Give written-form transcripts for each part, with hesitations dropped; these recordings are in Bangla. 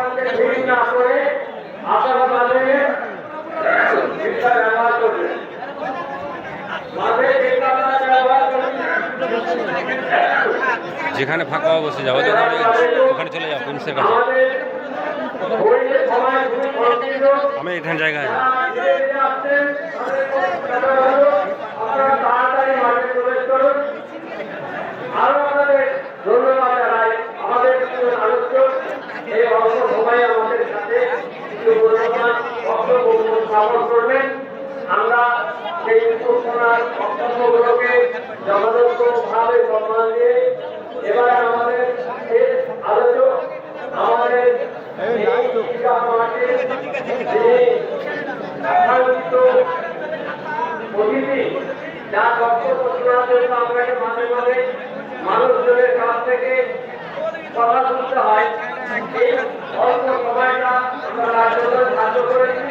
আপনাদের ভিড় না করে আপনারা মাঝে ভিড়টা ব্যবহার করবেন। মাঝে ভিড়টা আপনারা ব্যবহার করবেন। যেখানে ফাঁকা অবশ্যই যাবো ওখানে চলে যাও প্রিন্সের কাছে। আমি এখানে জায়গায় তাড়াতাড়ি মাঠে প্রবেশ করুন। আরো আমাদের ধন্যবাদ জানাই আমাদের আলোচক এই অল্প সময় আমাদের সাথে কিছু মূল্যবান বক্তব্য উপস্থাপন করবেন। আমরা সেই উপস্থাপনার বক্তব্যগুলোকে যথাযথভাবে সম্মান দিয়ে এবার আমাদের শেষ আলোচক আমাদের অতিথি যার বক্তব্য শোনার জন্য আপনাকে মাঝে মাঝে মানুষজনের কাছ থেকে কথা শুনতে হয়। এই অল্প সময়টা আমরা রাজ্যকে সাহায্য করেছি।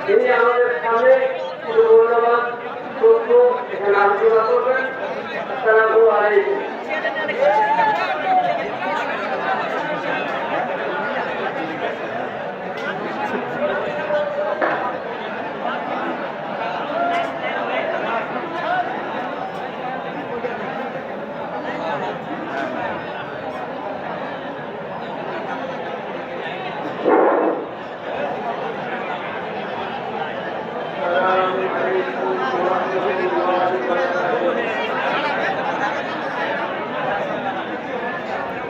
তিনি আমাদের সামনে কিছু মূল্যবান তথ্য এখানে আলোচনা করবেন। আসসালামু আলাইকুম।